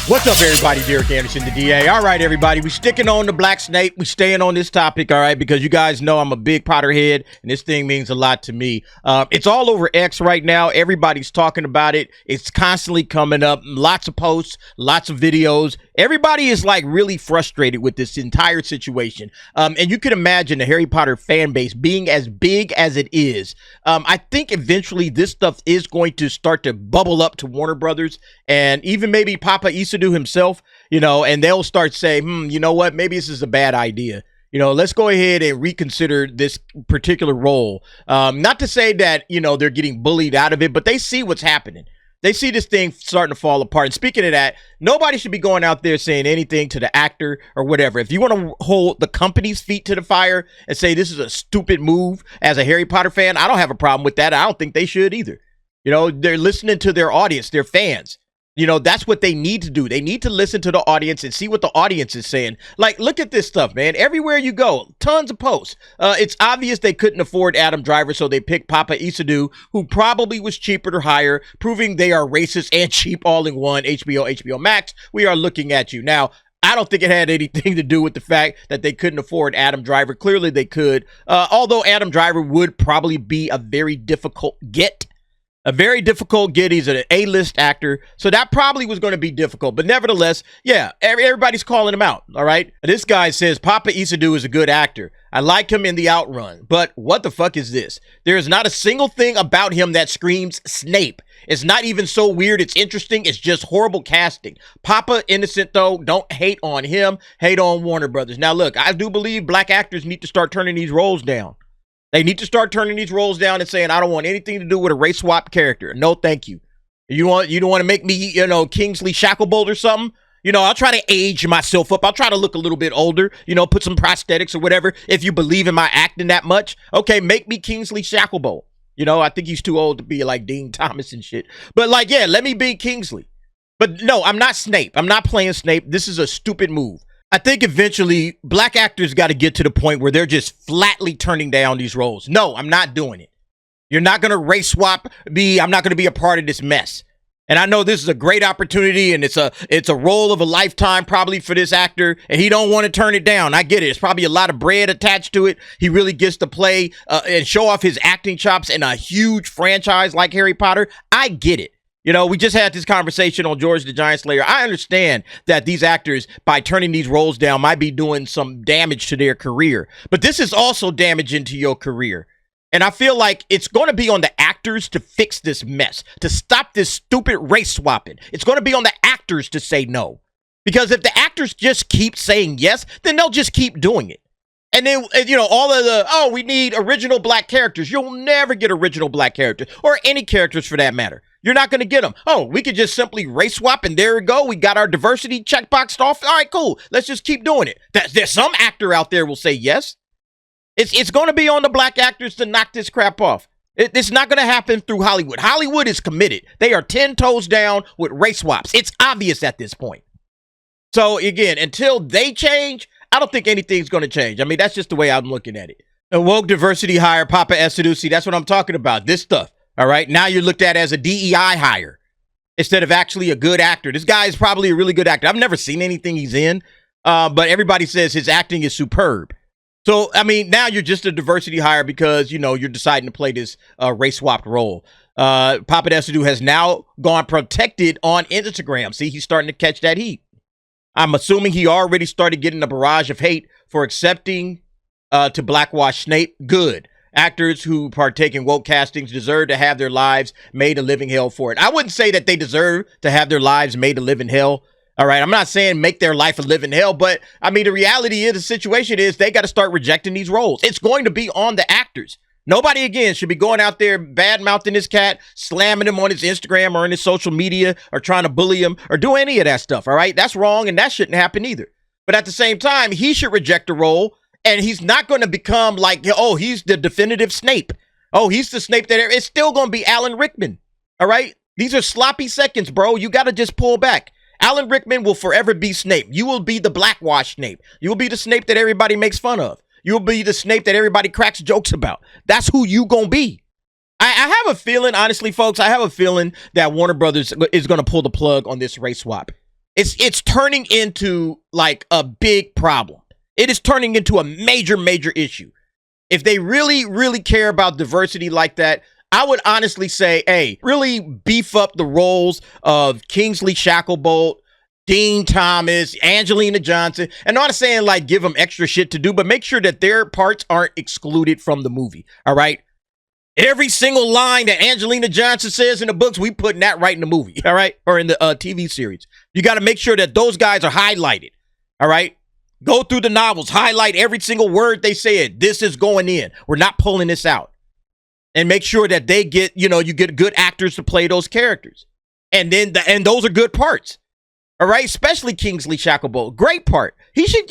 What's up, everybody? Derek Anderson, the DA. All right, everybody, we sticking on the Black Snape. We staying on this topic, all right, because you guys know I'm a big Potterhead, and this thing means a lot to me. It's all over X right now. Everybody's talking about it. It's constantly coming up. Lots of posts, lots of videos. Everybody is like really frustrated with this entire situation. And you can imagine the Harry Potter fan base being as big as it is. I think eventually this stuff is going to start to bubble up to Warner Brothers and even maybe Papa Isidore himself, you know, and they'll start saying, you know what, maybe this is a bad idea. You know, let's go ahead and reconsider this particular role. Not to say that, you know, they're getting bullied out of it, but they see what's happening. They see this thing starting to fall apart. And speaking of that, nobody should be going out there saying anything to the actor or whatever. If you want to hold the company's feet to the fire and say this is a stupid move as a Harry Potter fan, I don't have a problem with that. I don't think they should either. You know, they're listening to their audience, their fans. You know, that's what they need to do. They need to listen to the audience and see what the audience is saying. Like, look at this stuff, man. Everywhere you go, tons of posts. It's obvious they couldn't afford Adam Driver, so they picked Papa Isidore, who probably was cheaper to hire, proving they are racist and cheap all in one. HBO Max, we are looking at you. Now, I don't think it had anything to do with the fact that they couldn't afford Adam Driver. Clearly, they could. Although Adam Driver would probably be a very difficult get. A very difficult get. He's an A-list actor, so that probably was going to be difficult. But nevertheless, yeah, everybody's calling him out, all right? This guy says, Papa Isidore is a good actor. I like him in The Outrun, but what the fuck is this? There is not a single thing about him that screams Snape. It's not even so weird. It's interesting. It's just horrible casting. Papa innocent, though. Don't hate on him. Hate on Warner Brothers. Now, look, I do believe black actors need to start turning these roles down. They need to start turning these roles down and saying, I don't want anything to do with a race swap character. No, thank you. You don't want to make me, you know, Kingsley Shacklebolt or something? You know, I'll try to age myself up. I'll try to look a little bit older, you know, put some prosthetics or whatever. If you believe in my acting that much, okay, make me Kingsley Shacklebolt. You know, I think he's too old to be like Dean Thomas and shit. But like, yeah, let me be Kingsley. But no, I'm not Snape. I'm not playing Snape. This is a stupid move. I think eventually black actors got to get to the point where they're just flatly turning down these roles. No, I'm not doing it. You're not going to race swap me. I'm not going to be a part of this mess. And I know this is a great opportunity and it's a role of a lifetime probably for this actor and he don't want to turn it down. I get it. It's probably a lot of bread attached to it. He really gets to play and show off his acting chops in a huge franchise like Harry Potter. I get it. You know, we just had this conversation on George the Giant Slayer. I understand that these actors, by turning these roles down, might be doing some damage to their career. But this is also damaging to your career. And I feel like it's going to be on the actors to fix this mess, to stop this stupid race swapping. It's going to be on the actors to say no. Because if the actors just keep saying yes, then they'll just keep doing it. And then, you know, all of the, oh, we need original black characters. You'll never get original black characters or any characters for that matter. You're not going to get them. Oh, we could just simply race swap and there we go. We got our diversity checkboxed off. All right, cool. Let's just keep doing it. There's some actor out there will say yes. It's going to be on the black actors to knock this crap off. It's not going to happen through Hollywood. Hollywood is committed. They are 10 toes down with race swaps. It's obvious at this point. So again, until they change, I don't think anything's going to change. I mean, that's just the way I'm looking at it. A woke diversity hire, Papa Isidore. See, that's what I'm talking about. This stuff. All right. Now you're looked at as a DEI hire instead of actually a good actor. This guy is probably a really good actor. I've never seen anything he's in, but everybody says his acting is superb. So, I mean, now you're just a diversity hire because, you know, you're deciding to play this race swapped role. Papa Isidore has now gone protected on Instagram. See, he's starting to catch that heat. I'm assuming he already started getting a barrage of hate for accepting to blackwash Snape. Good. Actors who partake in woke castings deserve to have their lives made a living hell for it. I wouldn't say that they deserve to have their lives made a living hell. All right. I'm not saying make their life a living hell, but I mean, the reality is the situation is they got to start rejecting these roles. It's going to be on the actors. Nobody, again, should be going out there bad-mouthing this cat, slamming him on his Instagram or in his social media or trying to bully him or do any of that stuff. All right. That's wrong. And that shouldn't happen either. But at the same time, he should reject the role. And he's not going to become like, oh, he's the definitive Snape. Oh, he's the Snape that it's still going to be Alan Rickman. All right. These are sloppy seconds, bro. You got to just pull back. Alan Rickman will forever be Snape. You will be the blackwash Snape. You will be the Snape that everybody makes fun of. You'll be the Snape that everybody cracks jokes about. That's who you going to be. I have a feeling, honestly, folks, I have a feeling that Warner Brothers is going to pull the plug on this race swap. It's turning into like a big problem. It is turning into a major issue. If they really care about diversity like that, I would honestly say, hey, really beef up the roles of Kingsley Shacklebolt, Dean Thomas, Angelina Johnson, and not saying like give them extra shit to do, but make sure that their parts aren't excluded from the movie. All right. Every single line that Angelina Johnson says in the books, we putting that right in the movie, all right? Or in the TV series. You got to make sure that those guys are highlighted, all right? Go through the novels, highlight every single word they said. This is going in. We're not pulling this out. And make sure that they get, you get good actors to play those characters. And then, and those are good parts, all right? Especially Kingsley Shacklebolt. Great part. He should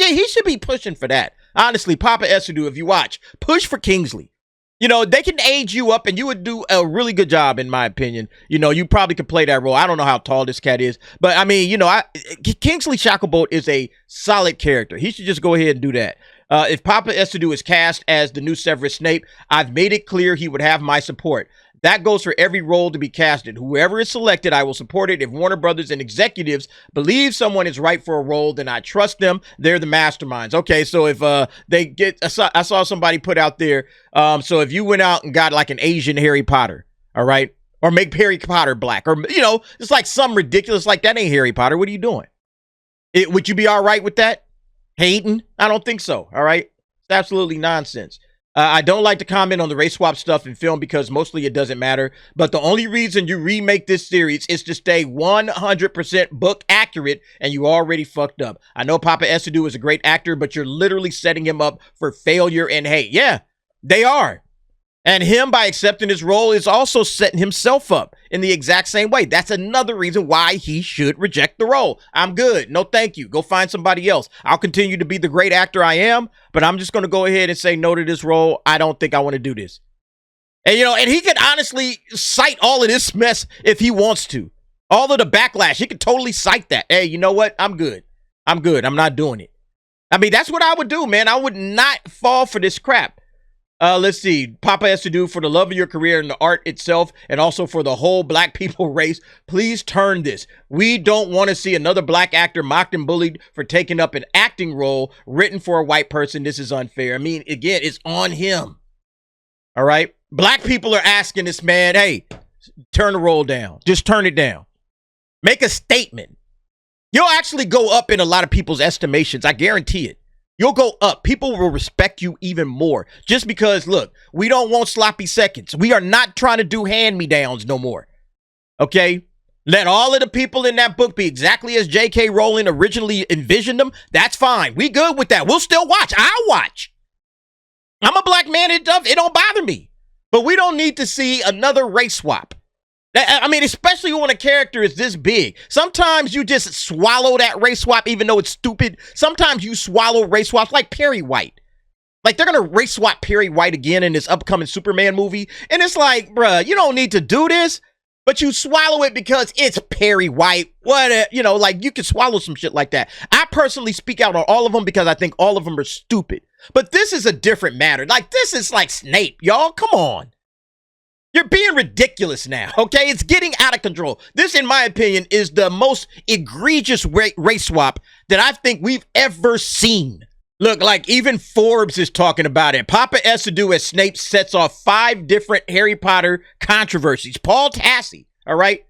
be pushing for that. Honestly, Papa Esidu, if you watch, push for Kingsley. They can age you up and you would do a really good job, in my opinion. You probably could play that role. I don't know how tall this cat is, but I mean, Kingsley Shacklebolt is a solid character. He should just go ahead and do that. If Papa Esidu is cast as the new Severus Snape, I've made it clear he would have my support. That goes for every role to be casted. Whoever is selected, I will support it. If Warner Brothers and executives believe someone is right for a role, then I trust them. They're the masterminds. Okay, so if they get, I saw somebody put out there, so if you went out and got like an Asian Harry Potter, all right, or make Harry Potter black, or, it's like some ridiculous, like that ain't Harry Potter. What are you doing? Would you be all right with that? Hayden? I don't think so, all right? It's absolutely nonsense. I don't like to comment on the race swap stuff in film because mostly it doesn't matter. But the only reason you remake this series is to stay 100% book accurate, and you already fucked up. I know Papa Esidu is a great actor, but you're literally setting him up for failure and hate. Yeah, they are. And him, by accepting his role, is also setting himself up in the exact same way. That's another reason why he should reject the role. I'm good. No, thank you. Go find somebody else. I'll continue to be the great actor I am, but I'm just going to go ahead and say no to this role. I don't think I want to do this. And, and he could honestly cite all of this mess if he wants to. All of the backlash, he could totally cite that. Hey, you know what? I'm good. I'm not doing it. I mean, that's what I would do, man. I would not fall for this crap. Let's see. Papa Esidu, for the love of your career and the art itself, and also for the whole black people race, please turn this. We don't want to see another black actor mocked and bullied for taking up an acting role written for a white person. This is unfair. I mean, again, it's on him. All right? Black people are asking this man, hey, turn the role down. Just turn it down. Make a statement. You'll actually go up in a lot of people's estimations. I guarantee it. You'll go up. People will respect you even more. Just because, look, we don't want sloppy seconds. We are not trying to do hand-me-downs no more. Okay? Let all of the people in that book be exactly as J.K. Rowling originally envisioned them. That's fine. We good with that. We'll still watch. I'll watch. I'm a black man. It don't bother me. But we don't need to see another race swap. I mean, especially when a character is this big. Sometimes you just swallow that race swap, even though it's stupid. Sometimes you swallow race swaps like Perry White. Like, they're going to race swap Perry White again in this upcoming Superman movie. And it's like, bruh, you don't need to do this, but you swallow it because it's Perry White. What, like, you can swallow some shit like that. I personally speak out on all of them because I think all of them are stupid. But this is a different matter. Like, this is like Snape, y'all. Come on. You're being ridiculous now, okay? It's getting out of control. This, in my opinion, is the most egregious race swap that I think we've ever seen. Look, like even Forbes is talking about it. Papa Esidu as Snape sets off 5 different Harry Potter controversies. Paul Tassi, all right?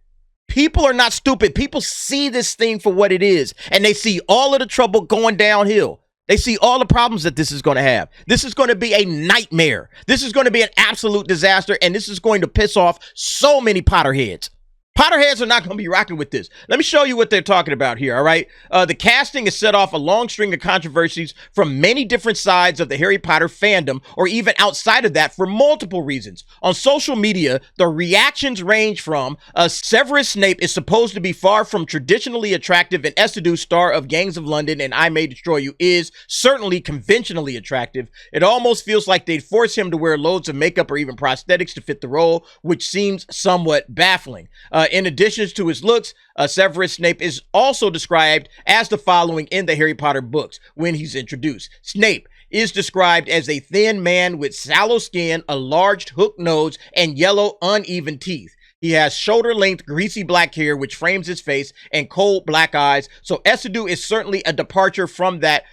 People are not stupid. People see this thing for what it is, and they see all of the trouble going downhill. They see all the problems that this is going to have. This is going to be a nightmare. This is going to be an absolute disaster, and this is going to piss off so many Potterheads. Potterheads are not going to be rocking with this. Let me show you what they're talking about here, all right? The casting has set off a long string of controversies from many different sides of the Harry Potter fandom, or even outside of that, for multiple reasons. On social media, the reactions range from Severus Snape is supposed to be far from traditionally attractive, and Esidu, star of Gangs of London and I May Destroy You, is certainly conventionally attractive. It almost feels like they'd force him to wear loads of makeup or even prosthetics to fit the role, which seems somewhat baffling. In addition to his looks, Severus Snape is also described as the following in the Harry Potter books when he's introduced. Snape is described as a thin man with sallow skin, a large hooked nose, and yellow uneven teeth. He has shoulder-length, greasy black hair, which frames his face, and cold black eyes. So Esidu is certainly a departure from that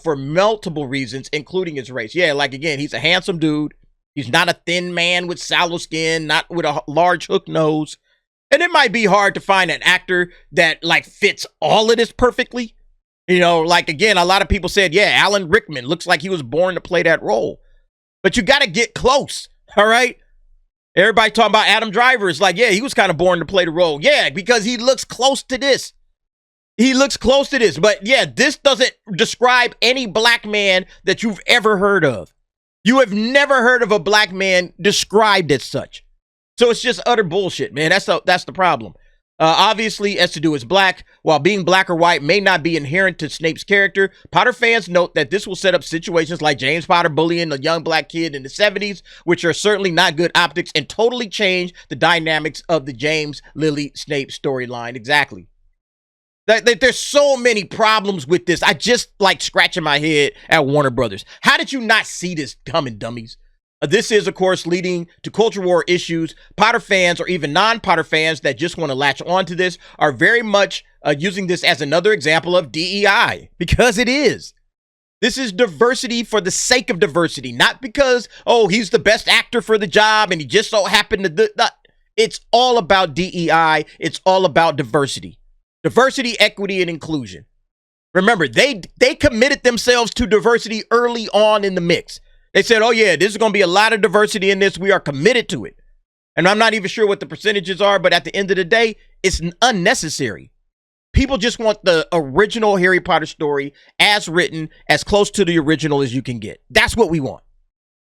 for multiple reasons, including his race. Yeah, like, again, he's a handsome dude. He's not a thin man with sallow skin, not with a large hook nose. And it might be hard to find an actor that, like, fits all of this perfectly. You know, like, again, a lot of people said, yeah, Alan Rickman looks like he was born to play that role. But you got to get close, all right? Everybody talking about Adam Driver. It's like, yeah, he was kind of born to play the role. Yeah, because he looks close to this. He looks close to this. But, yeah, this doesn't describe any black man that you've ever heard of. You have never heard of a black man described as such. So it's just utter bullshit, man. That's the problem. Obviously, Esidu is black. While being black or white may not be inherent to Snape's character, Potter fans note that this will set up situations like James Potter bullying a young black kid in the 70s, which are certainly not good optics and totally change the dynamics of the James Lily Snape storyline. Exactly. There's so many problems with this. I just like scratching my head at Warner Brothers. How did you not see this coming, dummies? This is, of course, leading to culture war issues. Potter fans, or even non-Potter fans that just want to latch onto this, are very much using this as another example of DEI, because it is. This is diversity for the sake of diversity, not because, oh, he's the best actor for the job and he just so happened to do that. It's all about DEI. It's all about diversity. Diversity, equity, and inclusion. Remember, they committed themselves to diversity early on in the mix. They said, oh, yeah, this is going to be a lot of diversity in this. We are committed to it. And I'm not even sure what the percentages are, but at the end of the day, it's unnecessary. People just want the original Harry Potter story as written, as close to the original as you can get. That's what we want.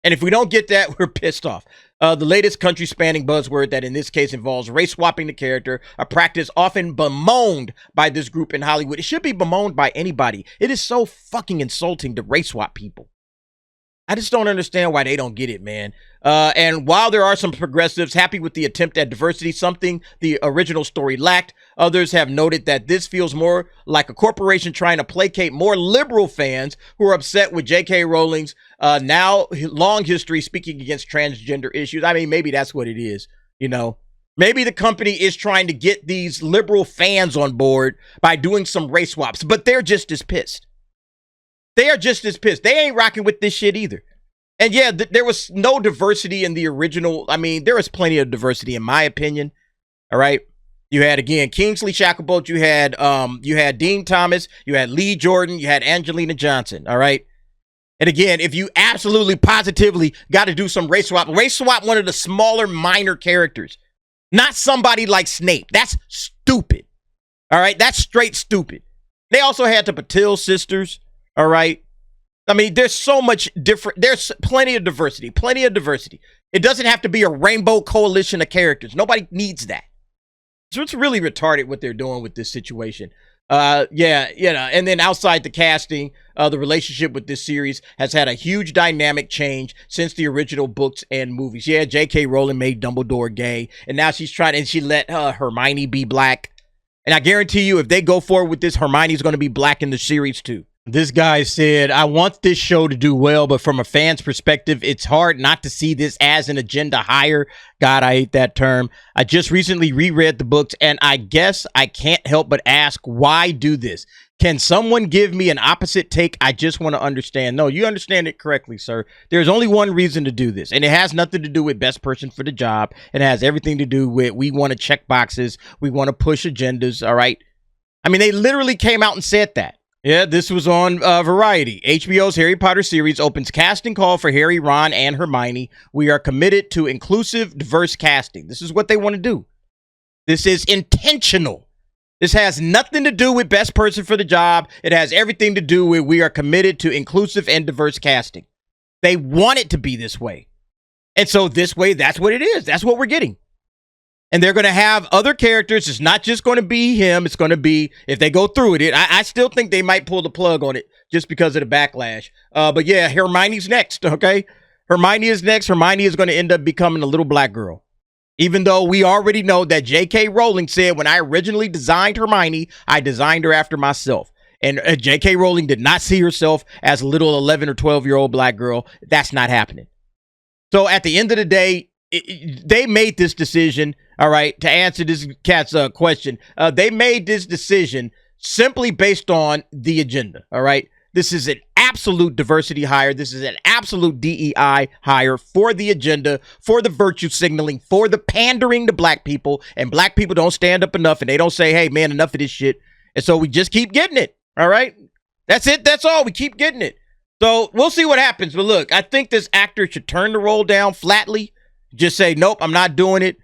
And if we don't get that, we're pissed off. The latest country-spanning buzzword that in this case involves race-swapping the character, a practice often bemoaned by this group in Hollywood. It should be bemoaned by anybody. It is so fucking insulting to race-swap people. I just don't understand why they don't get it, man. And while there are some progressives happy with the attempt at diversity, something the original story lacked, others have noted that this feels more like a corporation trying to placate more liberal fans who are upset with J.K. Rowling's now long history speaking against transgender issues. I mean, maybe that's what it is, you know. Maybe the company is trying to get these liberal fans on board by doing some race swaps, but they're just as pissed. They are just as pissed. They ain't rocking with this shit either. And yeah, there was no diversity in the original. I mean, there was plenty of diversity in my opinion. All right. You had, again, Kingsley Shacklebolt. You had Dean Thomas. You had Lee Jordan. You had Angelina Johnson. All right. And again, if you absolutely positively got to do some race swap one of the smaller minor characters, not somebody like Snape. That's stupid. All right. That's straight stupid. They also had the Patil sisters. All right. I mean, there's so much different. There's plenty of diversity. It doesn't have to be a rainbow coalition of characters. Nobody needs that. So it's really retarded what they're doing with this situation. Yeah, you know, and then outside the casting, the relationship with this series has had a huge dynamic change since the original books and movies. Yeah, J.K. Rowling made Dumbledore gay, and now she let Hermione be black. And I guarantee you, if they go forward with this, Hermione's going to be black in the series too. This guy said, I want this show to do well, but from a fan's perspective, it's hard not to see this as an agenda hire. God, I hate that term. I just recently reread the books, and I guess I can't help but ask, why do this? Can someone give me an opposite take? I just want to understand. No, you understand it correctly, sir. There's only one reason to do this, and it has nothing to do with best person for the job. It has everything to do with we want to check boxes. We want to push agendas, all right? I mean, they literally came out and said that. Yeah, this was on Variety. HBO's Harry Potter series opens casting call for Harry, Ron, and Hermione. We are committed to inclusive, diverse casting. This is what they want to do. This is intentional. This has nothing to do with best person for the job. It has everything to do with we are committed to inclusive and diverse casting. They want it to be this way. And so this way, that's what it is. That's what we're getting. And they're going to have other characters. It's not just going to be him. It's going to be, if they go through it, I still think they might pull the plug on it just because of the backlash. But yeah, Hermione's next, okay? Hermione is next. Hermione is going to end up becoming a little black girl. Even though we already know that J.K. Rowling said when I originally designed Hermione, I designed her after myself. And J.K. Rowling did not see herself as a little 11 or 12-year-old black girl. That's not happening. So at the end of the day, they made this decision, all right, to answer this cat's question. They made this decision simply based on the agenda, all right? This is an absolute diversity hire. This is an absolute DEI hire for the agenda, for the virtue signaling, for the pandering to black people. And black people don't stand up enough, and they don't say, hey, man, enough of this shit. And so we just keep getting it, all right? That's it. That's all. We keep getting it. So we'll see what happens. But look, I think this actor should turn the role down flatly. Just say, nope, I'm not doing it.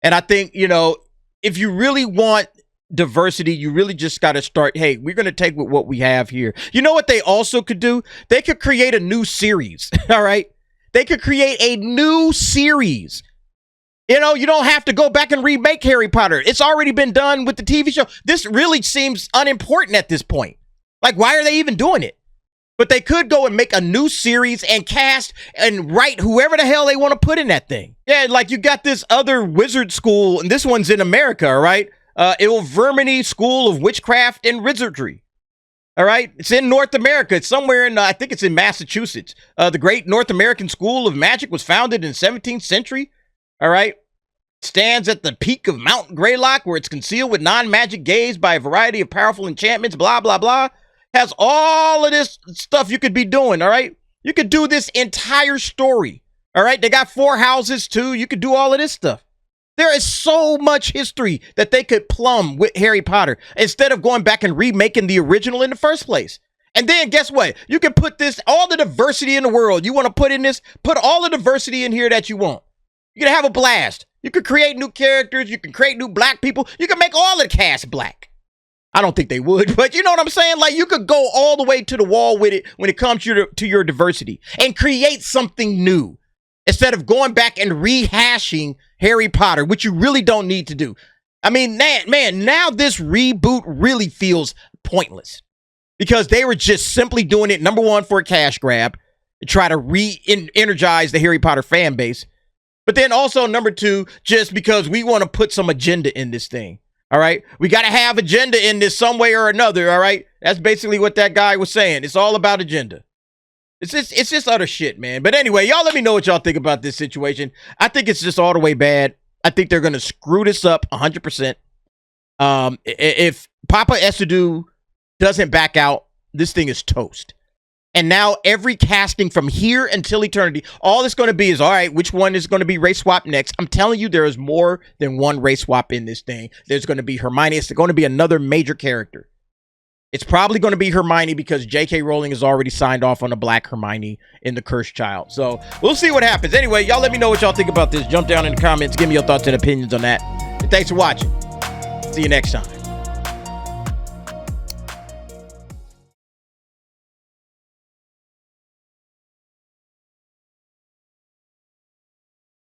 And I think, you know, if you really want diversity, you really just got to start, hey, we're going to take with what we have here. You know what they also could do? They could create a new series, all right? They could create a new series. You know, you don't have to go back and remake Harry Potter. It's already been done with the TV show. This really seems unimportant at this point. Like, why are they even doing it? But they could go and make a new series and cast and write whoever the hell they want to put in that thing. Yeah, like you got this other wizard school, and this one's in America, all right? Ilverminy School of Witchcraft and Wizardry. All right? It's in North America. It's somewhere in, I think it's in Massachusetts. The Great North American School of Magic was founded in the 17th century. All right? Stands at the peak of Mount Greylock, where it's concealed with non-magic gaze by a variety of powerful enchantments, blah, blah, blah. Has all of this stuff you could be doing, all right? You could do this entire story, all right? They got 4 houses, too. You could do all of this stuff. There is so much history that they could plumb with Harry Potter instead of going back and remaking the original in the first place. And then guess what? You can put this, all the diversity in the world you want to put in this, put all the diversity in here that you want. You're going to have a blast. You could create new characters. You can create new black people. You can make all of the cast black. I don't think they would, but you know what I'm saying? Like, you could go all the way to the wall with it when it comes to your diversity and create something new instead of going back and rehashing Harry Potter, which you really don't need to do. I mean, man, now this reboot really feels pointless because they were just simply doing it, number one, for a cash grab to try to re-energize the Harry Potter fan base. But then also, number two, just because we want to put some agenda in this thing. All right. We got to have agenda in this some way or another. All right. That's basically what that guy was saying. It's all about agenda. It's just utter shit, man. But anyway, y'all let me know what y'all think about this situation. I think it's just all the way bad. I think they're going to screw this up 100%. If Papa Estudu doesn't back out, this thing is toast. And now every casting from here until eternity, all it's going to be is, all right, which one is going to be race swap next? I'm telling you, there is more than one race swap in this thing. There's going to be Hermione. It's going to be another major character. It's probably going to be Hermione because J.K. Rowling has already signed off on a black Hermione in The Cursed Child. So we'll see what happens. Anyway, y'all let me know what y'all think about this. Jump down in the comments. Give me your thoughts and opinions on that. And thanks for watching. See you next time.